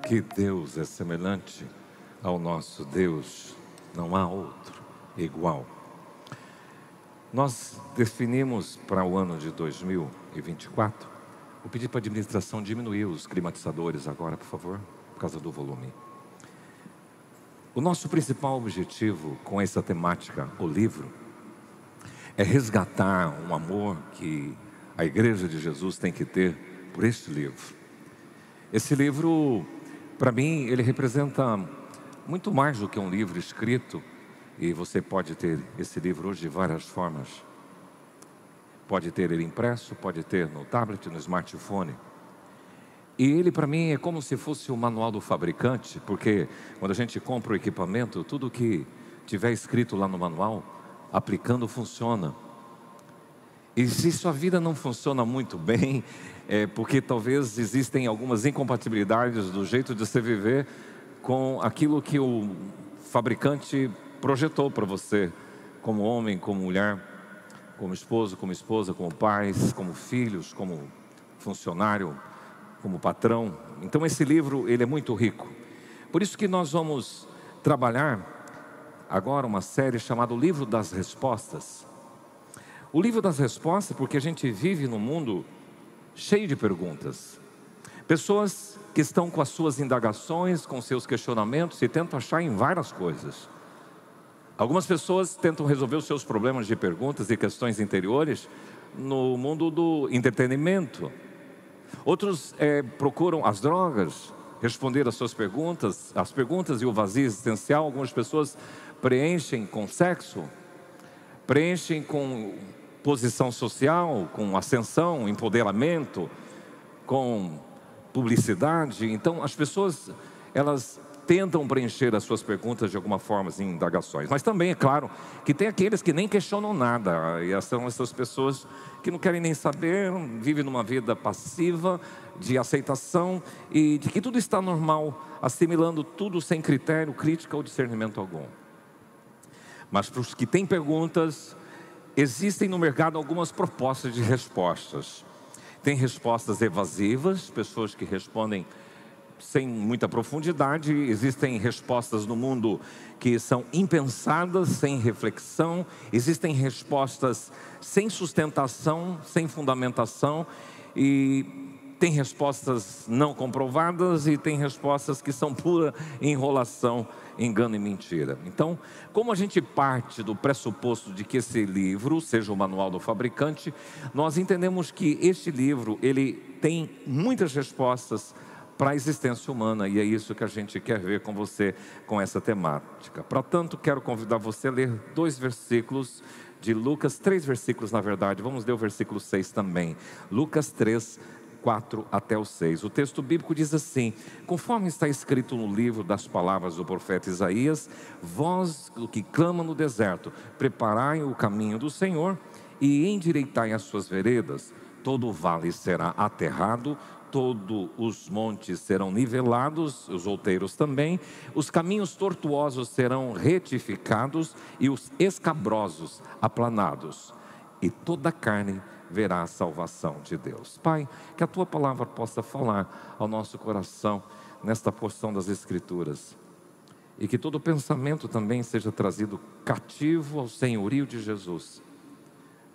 Que Deus é semelhante ao nosso Deus, não há outro igual. Nós definimos para o ano de 2024, vou pedir para a administração diminuir os climatizadores agora, por favor, por causa do volume. O nosso principal objetivo com essa temática, o livro, é resgatar um amor que a Igreja de Jesus tem que ter por este livro. Esse livro, para mim, ele representa muito mais do que um livro escrito, e você pode ter esse livro hoje de várias formas. Pode ter ele impresso, pode ter no tablet, no smartphone. E ele, para mim, é como se fosse o manual do fabricante, porque quando a gente compra o equipamento, tudo que tiver escrito lá no manual, aplicando funciona. E se sua vida não funciona muito bem, é porque talvez existem algumas incompatibilidades do jeito de você viver com aquilo que o fabricante projetou para você, como homem, como mulher, como esposo, como esposa, como pais, como filhos, como funcionário, como patrão. Então esse livro, ele é muito rico. Por isso que nós vamos trabalhar agora uma série chamada O Livro das Respostas. O livro das respostas, porque a gente vive num mundo cheio de perguntas. Pessoas que estão com as suas indagações, com seus questionamentos e tentam achar em várias coisas. Algumas pessoas tentam resolver os seus problemas de perguntas e questões interiores no mundo do entretenimento. Outros procuram as drogas, responder às suas perguntas, as perguntas e o vazio existencial. Algumas pessoas preenchem com sexo, preenchem com posição social, com ascensão, empoderamento, com publicidade. Então as pessoas, elas tentam preencher as suas perguntas de alguma forma, em indagações. Mas também é claro que tem aqueles que nem questionam nada, e são essas pessoas que não querem nem saber, vivem numa vida passiva, de aceitação e de que tudo está normal, assimilando tudo sem critério, crítica ou discernimento algum. Mas para os que têm perguntas, existem no mercado algumas propostas de respostas. Tem respostas evasivas, pessoas que respondem sem muita profundidade. Existem respostas no mundo que são impensadas, sem reflexão. Existem respostas sem sustentação, sem fundamentação. E tem respostas não comprovadas e tem respostas que são pura enrolação, engano e mentira. Então, como a gente parte do pressuposto de que esse livro seja o manual do fabricante, nós entendemos que este livro, ele tem muitas respostas para a existência humana, e é isso que a gente quer ver com você, com essa temática. Portanto, quero convidar você a ler 2 versículos de Lucas, 3 versículos na verdade, vamos ler o versículo 6 também, Lucas 3, 4 até o 6. O texto bíblico diz assim: conforme está escrito no livro das palavras do profeta Isaías, vós que clama no deserto, preparai o caminho do Senhor e endireitai as suas veredas, todo o vale será aterrado, todos os montes serão nivelados, os outeiros também, os caminhos tortuosos serão retificados e os escabrosos aplanados, e toda a carne verá a salvação de Deus. Pai, que a Tua palavra possa falar ao nosso coração nesta porção das Escrituras, e que todo pensamento também seja trazido cativo ao senhorio de Jesus.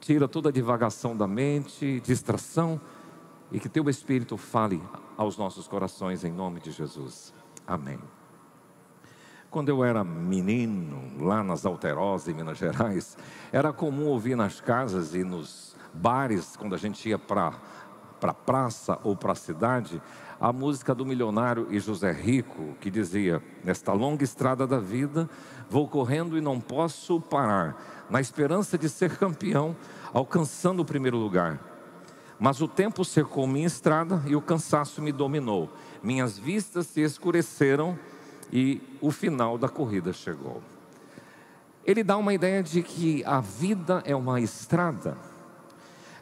Tira toda a divagação da mente, distração, e que Teu Espírito fale aos nossos corações em nome de Jesus. Amém. Quando eu era menino, lá nas Alterosas, em Minas Gerais, era comum ouvir nas casas e nos bares, quando a gente ia para a praça ou para a cidade, a música do Milionário e José Rico, que dizia: nesta longa estrada da vida, vou correndo e não posso parar, na esperança de ser campeão, alcançando o primeiro lugar. Mas o tempo cercou minha estrada e o cansaço me dominou. Minhas vistas se escureceram e o final da corrida chegou. Ele dá uma ideia de que a vida é uma estrada.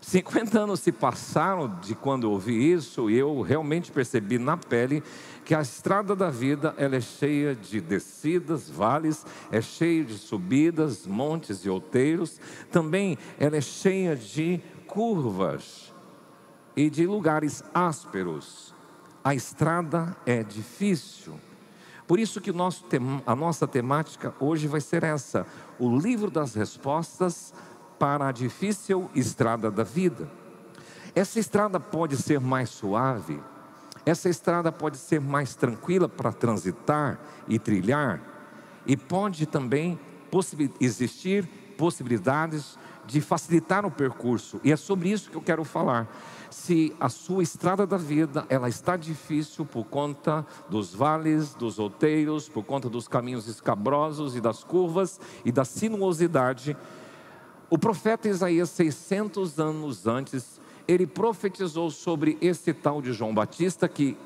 50 anos se passaram de quando eu ouvi isso, e eu realmente percebi na pele que a estrada da vida, ela é cheia de descidas, vales, é cheia de subidas, montes e outeiros. Também ela é cheia de curvas e de lugares ásperos, A estrada é difícil. Por isso que a nossa temática hoje vai ser essa: o livro das respostas para a difícil estrada da vida. Essa estrada pode ser mais suave, essa estrada pode ser mais tranquila para transitar e trilhar, e pode também existir possibilidades de facilitar o percurso, e é sobre isso que eu quero falar. Se a sua estrada da vida, ela está difícil por conta dos vales, dos outeiros, por conta dos caminhos escabrosos e das curvas e da sinuosidade, o profeta Isaías, 600 anos antes, ele profetizou sobre esse tal de João Batista, que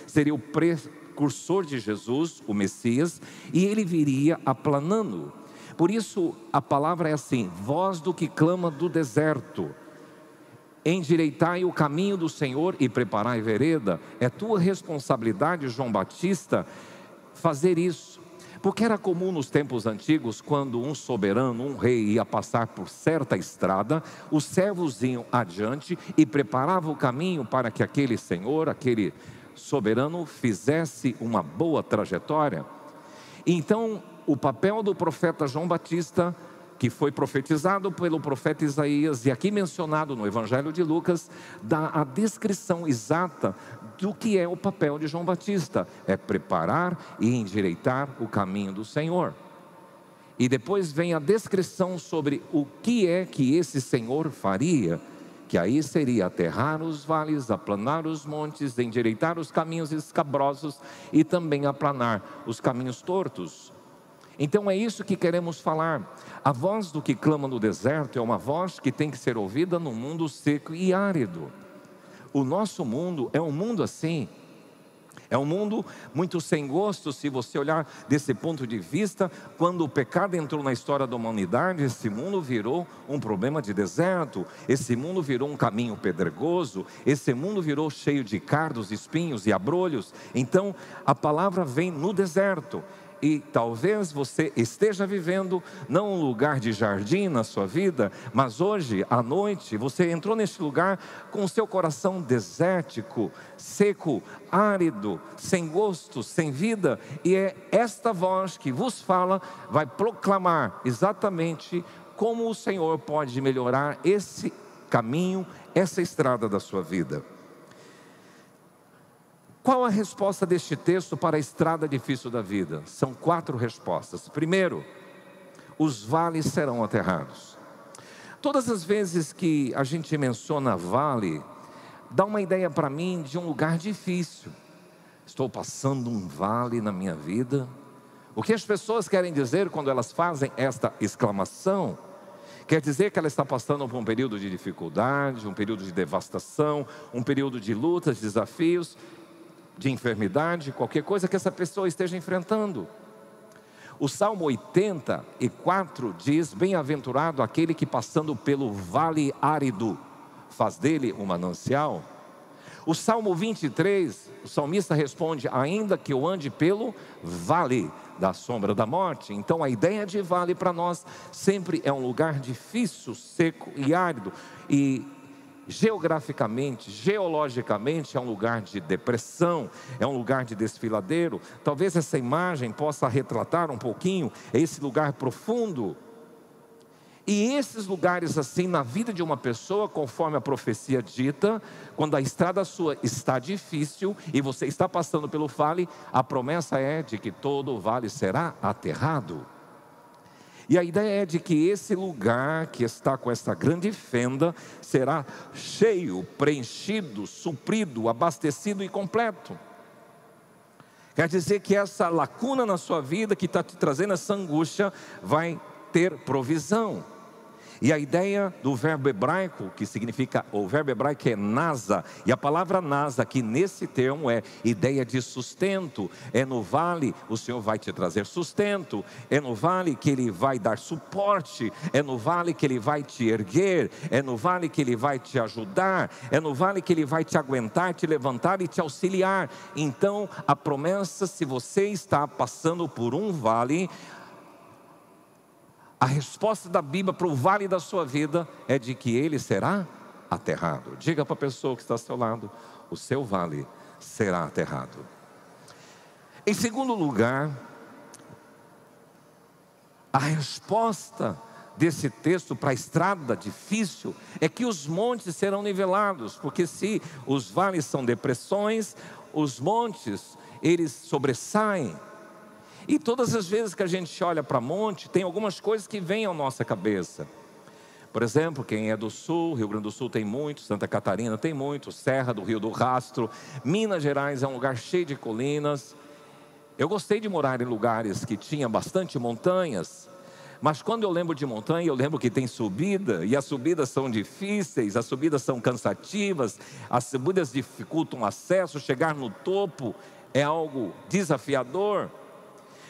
seria o precursor de Jesus, o Messias, e ele viria aplanando. Por isso a palavra é assim: voz do que clama do deserto, endireitai o caminho do Senhor e preparai vereda. É tua responsabilidade, João Batista, fazer isso. Porque era comum nos tempos antigos, quando um soberano, um rei ia passar por certa estrada, os servos iam adiante e preparavam o caminho para que aquele senhor, aquele soberano, fizesse uma boa trajetória. Então, o papel do profeta João Batista, que foi profetizado pelo profeta Isaías e aqui mencionado no Evangelho de Lucas, dá a descrição exata do que é o papel de João Batista: é preparar e endireitar o caminho do Senhor. E depois vem a descrição sobre o que é que esse Senhor faria, que aí seria aterrar os vales, aplanar os montes, endireitar os caminhos escabrosos e também aplanar os caminhos tortos. Então é isso que queremos falar. A voz do que clama no deserto é uma voz que tem que ser ouvida no mundo seco e árido. O nosso mundo é um mundo assim. É um mundo muito sem gosto, se você olhar desse ponto de vista. Quando o pecado entrou na história da humanidade, esse mundo virou um problema de deserto, esse mundo virou um caminho pedregoso, esse mundo virou cheio de cardos, espinhos e abrolhos. Então a palavra vem no deserto. E talvez você esteja vivendo não um lugar de jardim na sua vida, mas hoje à noite você entrou neste lugar com o seu coração desértico, seco, árido, sem gosto, sem vida. E é esta voz que vos fala, vai proclamar exatamente como o Senhor pode melhorar esse caminho, essa estrada da sua vida. Qual a resposta deste texto para a estrada difícil da vida? São 4 respostas. Primeiro, os vales serão aterrados. Todas as vezes que a gente menciona vale, dá uma ideia para mim de um lugar difícil. Estou passando um vale na minha vida. O que as pessoas querem dizer quando elas fazem esta exclamação? Quer dizer que ela está passando por um período de dificuldade, um período de devastação, um período de lutas, desafios, de enfermidade, qualquer coisa que essa pessoa esteja enfrentando. O Salmo 84 diz: bem-aventurado aquele que passando pelo vale árido faz dele um manancial. O Salmo 23, o salmista responde: ainda que eu ande pelo vale da sombra da morte. Então a ideia de vale para nós sempre é um lugar difícil, seco e árido. E geograficamente, geologicamente é um lugar de depressão, é um lugar de desfiladeiro. Talvez essa imagem possa retratar um pouquinho esse lugar profundo. E esses lugares assim na vida de uma pessoa, conforme a profecia dita, quando a estrada sua está difícil e você está passando pelo vale, a promessa é de que todo o vale será aterrado. E a ideia é de que esse lugar que está com essa grande fenda será cheio, preenchido, suprido, abastecido e completo. Quer dizer que essa lacuna na sua vida que está te trazendo essa angústia vai ter provisão. E a ideia do verbo hebraico, que significa, o verbo hebraico é nasa, e a palavra nasa aqui nesse termo é ideia de sustento. É no vale o Senhor vai te trazer sustento, é no vale que Ele vai dar suporte, é no vale que Ele vai te erguer, é no vale que Ele vai te ajudar, é no vale que Ele vai te aguentar, te levantar e te auxiliar. Então a promessa, se você está passando por um vale, a resposta da Bíblia para o vale da sua vida é de que ele será aterrado. Diga para a pessoa que está ao seu lado: o seu vale será aterrado. Em segundo lugar, a resposta desse texto para a estrada difícil é que os montes serão nivelados, porque se os vales são depressões, os montes, eles sobressaem. E todas as vezes que a gente olha para monte, tem algumas coisas que vêm à nossa cabeça. Por exemplo, quem é do Sul, Rio Grande do Sul tem muito, Santa Catarina tem muito, Serra do Rio do Rastro, Minas Gerais é um lugar cheio de colinas. Eu gostei de morar em lugares que tinha bastante montanhas, mas quando eu lembro de montanha, eu lembro que tem subida, e as subidas são difíceis, as subidas são cansativas, as subidas dificultam o acesso, chegar no topo é algo desafiador.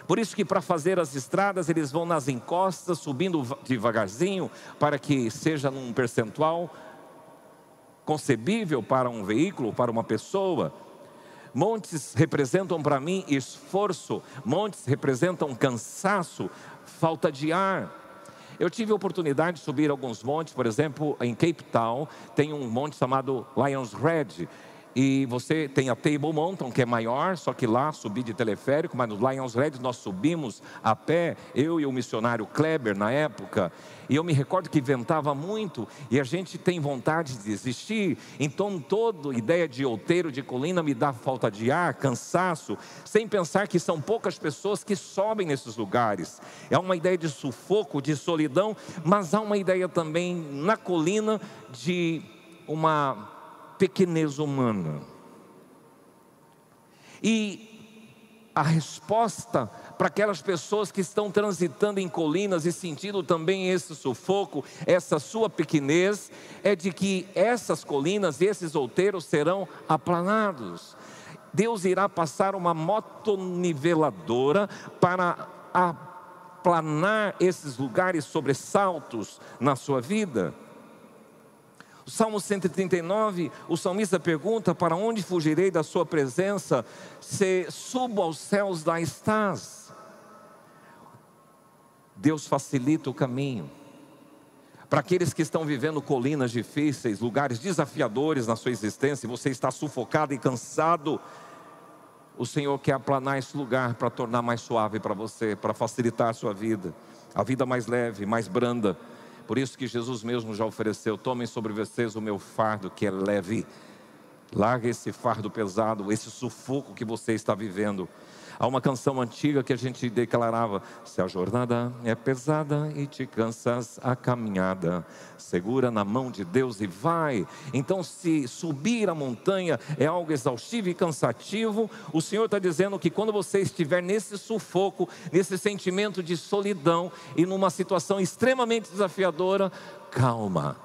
Por isso que para fazer as estradas, eles vão nas encostas, subindo devagarzinho, para que seja num percentual concebível para um veículo, para uma pessoa. Montes representam para mim esforço, montes representam cansaço, falta de ar. Eu tive a oportunidade de subir alguns montes, por exemplo, em Cape Town, tem um monte chamado Lions Head. E você tem a Table Mountain, que é maior, só que lá subi de teleférico, mas nos Lions Head nós subimos a pé, eu e o missionário Kleber na época. E eu me recordo que ventava muito e a gente tem vontade de desistir. Então toda ideia de outeiro, de colina me dá falta de ar, cansaço, sem pensar que são poucas pessoas que sobem nesses lugares. É uma ideia de sufoco, de solidão, mas há uma ideia também na colina de uma pequenez humana. E a resposta para aquelas pessoas que estão transitando em colinas e sentindo também esse sufoco, essa sua pequenez, é de que essas colinas e esses outeiros serão aplanados. Deus irá passar uma motoniveladora para aplanar esses lugares sobressaltos na sua vida. Salmo 139, o salmista pergunta: para onde fugirei da sua presença? Se subo aos céus, lá estás. Deus facilita o caminho. Para aqueles que estão vivendo colinas difíceis, lugares desafiadores na sua existência, e você está sufocado e cansado, o Senhor quer aplanar esse lugar para tornar mais suave para você, para facilitar a sua vida, a vida mais leve, mais branda. Por isso que Jesus mesmo já ofereceu: tomem sobre vocês o meu fardo que é leve. Larga esse fardo pesado, esse sufoco que você está vivendo. Há uma canção antiga que a gente declarava: se a jornada é pesada e te cansas a caminhada, segura na mão de Deus e vai. Então, se subir a montanha é algo exaustivo e cansativo, o Senhor está dizendo que quando você estiver nesse sufoco, nesse sentimento de solidão e numa situação extremamente desafiadora, calma,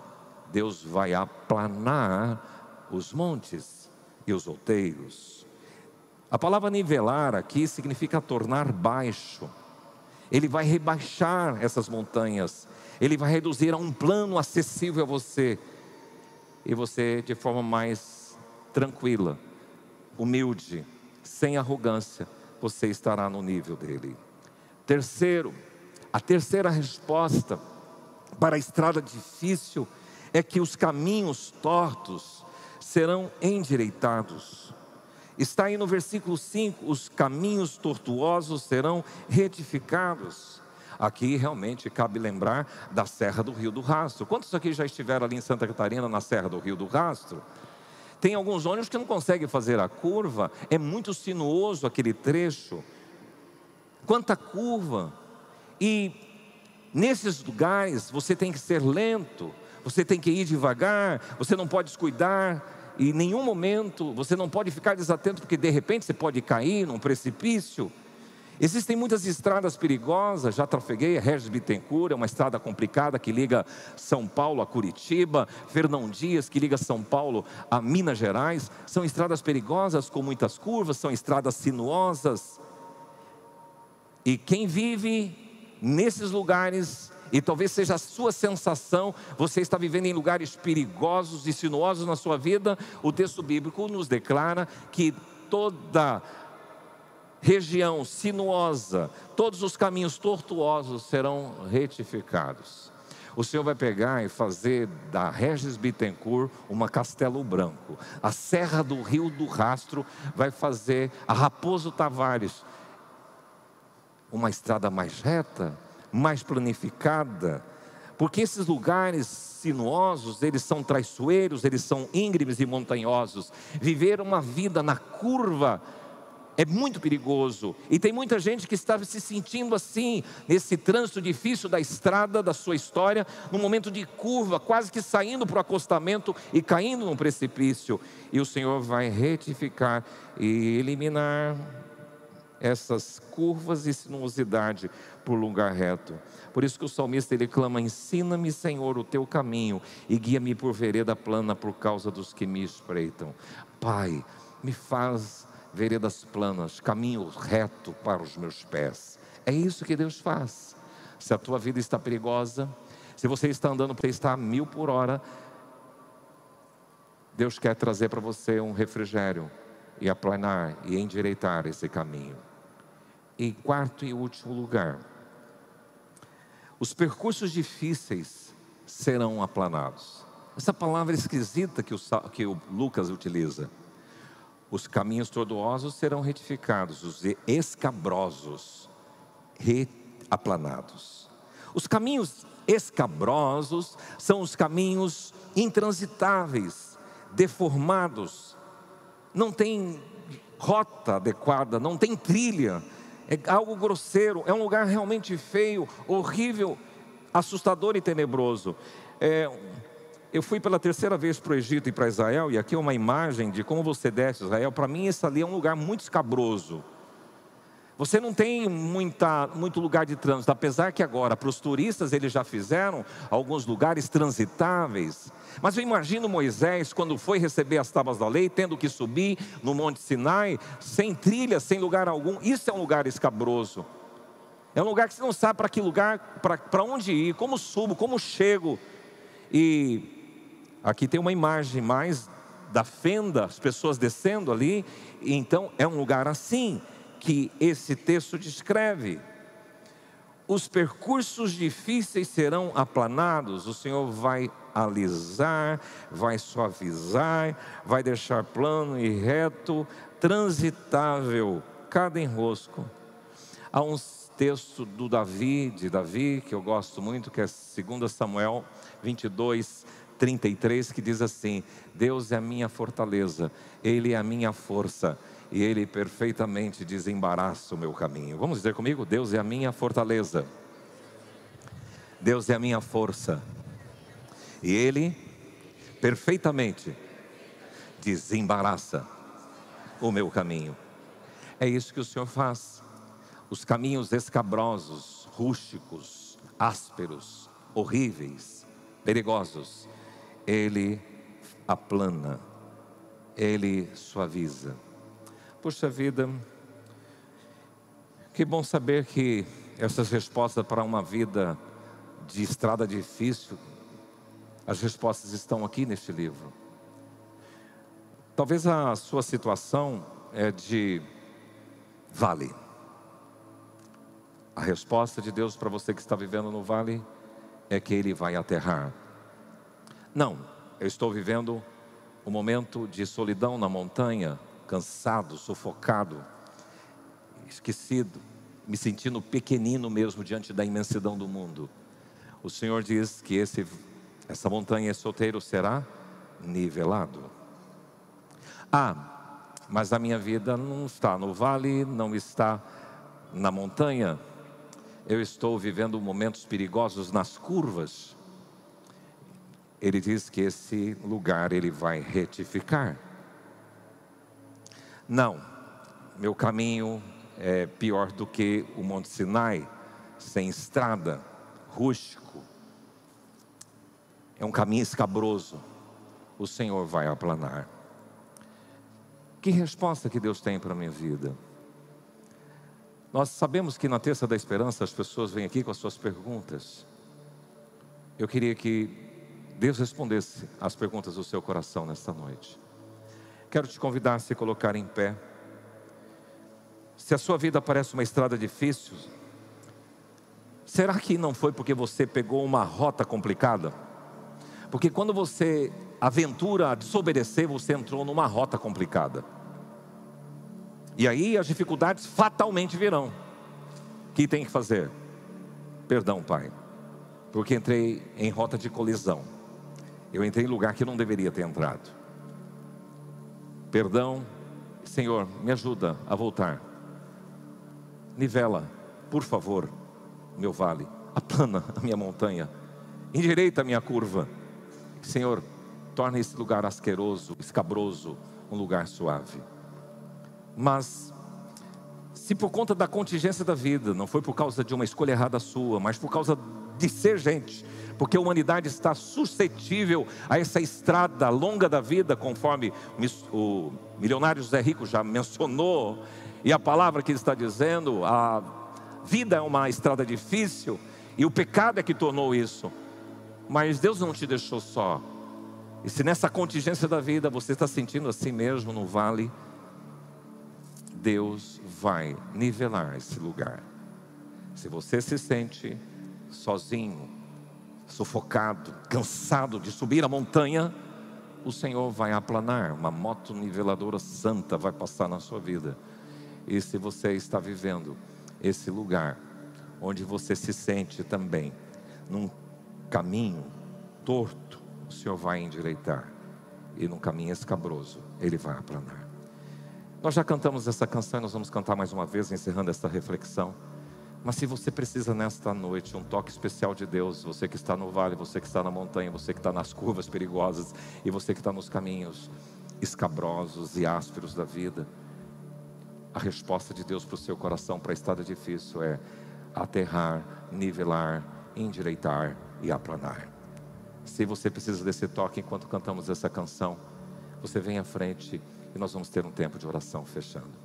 Deus vai aplanar os montes e os outeiros. A palavra nivelar aqui significa tornar baixo. Ele vai rebaixar essas montanhas, ele vai reduzir a um plano acessível a você, e você de forma mais tranquila, humilde, sem arrogância, você estará no nível dele. Terceiro, a terceira resposta para a estrada difícil é que os caminhos tortos serão endireitados. Está aí no versículo 5, os caminhos tortuosos serão retificados. Aqui realmente cabe lembrar da Serra do Rio do Rastro. Quantos aqui já estiveram ali em Santa Catarina, na Serra do Rio do Rastro? Tem alguns ônibus que não conseguem fazer a curva, é muito sinuoso aquele trecho. Quanta curva! E nesses lugares você tem que ser lento, você tem que ir devagar, você não pode descuidar. E em nenhum momento você não pode ficar desatento, porque de repente você pode cair num precipício. Existem muitas estradas perigosas, já trafeguei a Regis Bittencourt, é uma estrada complicada que liga São Paulo a Curitiba, Fernão Dias, que liga São Paulo a Minas Gerais. São estradas perigosas com muitas curvas, são estradas sinuosas. E quem vive nesses lugares, e talvez seja a sua sensação, você está vivendo em lugares perigosos e sinuosos na sua vida, o texto bíblico nos declara que toda região sinuosa, todos os caminhos tortuosos serão retificados. O Senhor vai pegar e fazer da Regis Bittencourt uma Castelo Branco. A Serra do Rio do Rastro vai fazer a Raposo Tavares uma estrada mais reta, mais planificada. Porque esses lugares sinuosos, eles são traiçoeiros, eles são íngremes e montanhosos. Viver uma vida na curva é muito perigoso, e tem muita gente que está se sentindo assim, nesse trânsito difícil da estrada, da sua história, num momento de curva, quase que saindo para o acostamento e caindo num precipício. E o Senhor vai retificar e eliminar essas curvas e sinuosidade por lugar reto. Por isso que o salmista ele clama: ensina-me, Senhor, o teu caminho e guia-me por vereda plana por causa dos que me espreitam. Pai, me faz veredas planas, caminho reto para os meus pés. É isso que Deus faz. Se a tua vida está perigosa, se você está andando para estar a 1000 por hora, Deus quer trazer para você um refrigério e aplanar e endireitar esse caminho. Em quarto e último lugar, os percursos difíceis serão aplanados. Essa palavra esquisita que o Lucas utiliza. Os caminhos tortuosos serão retificados, os escabrosos aplanados. Os caminhos escabrosos são os caminhos intransitáveis, deformados, não tem rota adequada, não tem trilha, é algo grosseiro, é um lugar realmente feio, horrível, assustador e tenebroso. Eu fui pela terceira vez para o Egito e para Israel, e aqui é uma imagem de como você desce Israel. Para mim esse ali é um lugar muito escabroso. Você não tem muito lugar de trânsito, apesar que agora para os turistas eles já fizeram alguns lugares transitáveis. Mas eu imagino Moisés quando foi receber as tábuas da lei, tendo que subir no Monte Sinai, sem trilha, sem lugar algum. Isso é um lugar escabroso. É um lugar que você não sabe para que lugar, para onde ir, como subo, como chego. E aqui tem uma imagem mais da fenda, as pessoas descendo ali. E então é um lugar assim que esse texto descreve. Os percursos difíceis serão aplanados. O Senhor vai alisar, vai suavizar, vai deixar plano e reto, transitável cada enrosco. Há um texto de Davi, que eu gosto muito, que é 2 Samuel 22:33, que diz assim: Deus é a minha fortaleza, Ele é a minha força, e Ele perfeitamente desembaraça o meu caminho. Vamos dizer comigo? Deus é a minha fortaleza, Deus é a minha força, e Ele perfeitamente desembaraça o meu caminho. É isso que o Senhor faz. Os caminhos escabrosos, rústicos, ásperos, horríveis, perigosos, Ele aplana, Ele suaviza. Puxa vida, que bom saber que essas respostas para uma vida de estrada difícil, as respostas estão aqui neste livro. Talvez a sua situação é de vale. A resposta de Deus para você que está vivendo no vale é que Ele vai aterrar. Não, eu estou vivendo um momento de solidão na montanha, cansado, sufocado, esquecido, me sentindo pequenino mesmo diante da imensidão do mundo. O Senhor diz que essa montanha, esse outeiro será nivelado. Mas a minha vida não está no vale, não está na montanha. Eu estou vivendo momentos perigosos nas curvas. Ele diz que esse lugar Ele vai retificar. Não, meu caminho é pior do que o Monte Sinai, sem estrada, rústico. É um caminho escabroso. O Senhor vai aplanar. Que resposta que Deus tem para a minha vida? Nós sabemos que na Terça da Esperança as pessoas vêm aqui com as suas perguntas. Eu queria que Deus respondesse as perguntas do seu coração nesta noite. Quero te convidar a se colocar em pé. Se a sua vida parece uma estrada difícil, Será que não foi porque você pegou uma rota complicada? Porque quando você aventura a desobedecer, você entrou numa rota complicada. E aí as dificuldades fatalmente virão. O que tem que fazer? Perdão, Pai, porque entrei em rota de colisão. Eu entrei em lugar que não deveria ter entrado. Perdão, Senhor, me ajuda a voltar. Nivela, por favor, meu vale. Aplana a minha montanha. Endireita a minha curva. Senhor, torna esse lugar asqueroso, escabroso, um lugar suave. Mas, se por conta da contingência da vida, não foi por causa de uma escolha errada sua, mas por causa de ser gente, porque a humanidade está suscetível a essa estrada longa da vida, conforme o milionário José Rico já mencionou, e a palavra que ele está dizendo, a vida é uma estrada difícil, e o pecado é que tornou isso. Mas Deus não te deixou só. E se nessa contingência da vida você está sentindo assim mesmo no vale, Deus vai nivelar esse lugar. Se você se sente sozinho, sufocado, cansado de subir a montanha, o Senhor vai aplanar. Uma moto niveladora santa vai passar na sua vida. E se você está vivendo esse lugar onde você se sente também num caminho torto, o Senhor vai endireitar, e num caminho escabroso Ele vai aplanar. Nós já cantamos essa canção e nós vamos cantar mais uma vez, encerrando essa reflexão. Mas se você precisa nesta noite um toque especial de Deus, você que está no vale, você que está na montanha, você que está nas curvas perigosas, e você que está nos caminhos escabrosos e ásperos da vida, a resposta de Deus para o seu coração, para a estrada difícil, é aterrar, nivelar, endireitar e aplanar. Se você precisa desse toque enquanto cantamos essa canção, você vem à frente e nós vamos ter um tempo de oração fechando.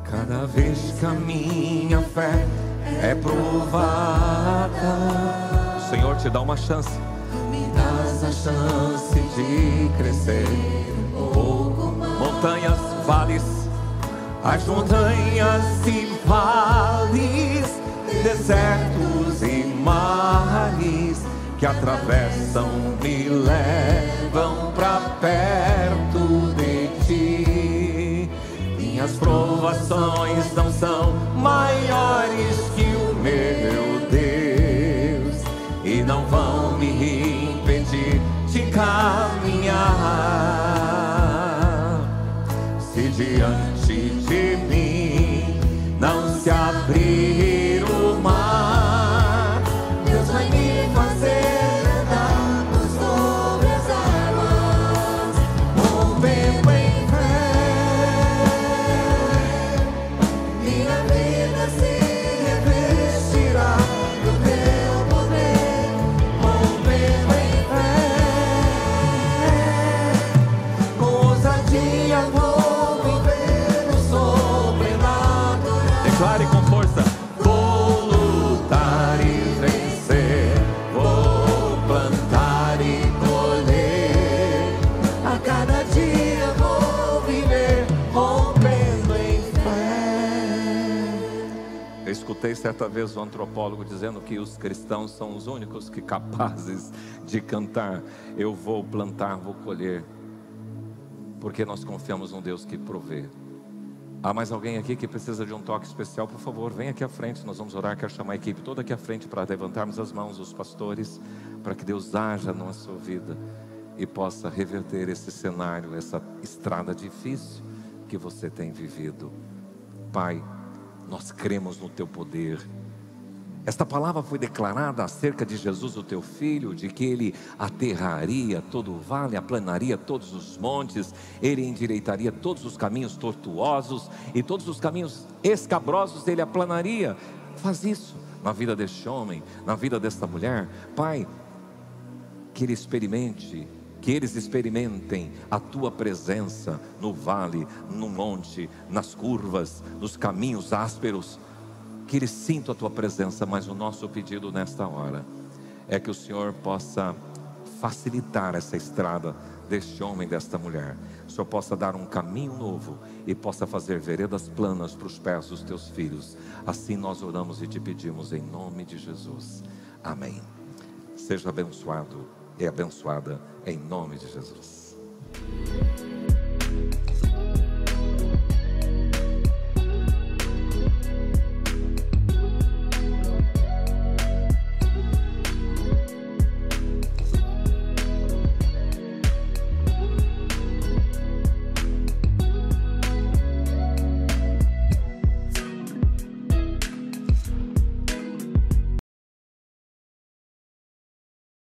Cada vez que a minha fé é provada, o Senhor te dá uma chance. Me dás a chance de crescer um pouco mais. Montanhas, vales, as montanhas e vales, desertos e mares que atravessam me levam pra perto de ti. Minhas provações não são maiores que o meu Deus, e não vão me impedir de caminhar. Se diante de mim não se abrir o mar, Deus vai me fazer andar sobre as águas, rompendo em escutei certa vez um antropólogo dizendo que os cristãos são os únicos que capazes de cantar eu vou plantar, vou colher, porque nós confiamos num Deus que provê. Há mais alguém aqui que precisa de um toque especial? Por favor, vem aqui à frente, nós vamos orar. Quero chamar a equipe toda aqui à frente para levantarmos as mãos, os pastores, para que Deus haja na sua vida e possa reverter esse cenário, essa estrada difícil que você tem vivido. Pai, nós cremos no teu poder. Esta palavra foi declarada acerca de Jesus, o teu filho, de que ele aterraria todo o vale, aplanaria todos os montes, ele endireitaria todos os caminhos tortuosos e todos os caminhos escabrosos ele aplanaria. Faz isso na vida deste homem, na vida desta mulher, Pai, que ele experimente que que eles experimentem a tua presença no vale, no monte, nas curvas, nos caminhos ásperos, que eles sintam a tua presença. Mas o nosso pedido nesta hora é que o Senhor possa facilitar essa estrada deste homem, desta mulher. O Senhor possa dar um caminho novo e possa fazer veredas planas para os pés dos teus filhos. Assim nós oramos e te pedimos em nome de Jesus. Amém. Seja abençoado e abençoada em nome de Jesus.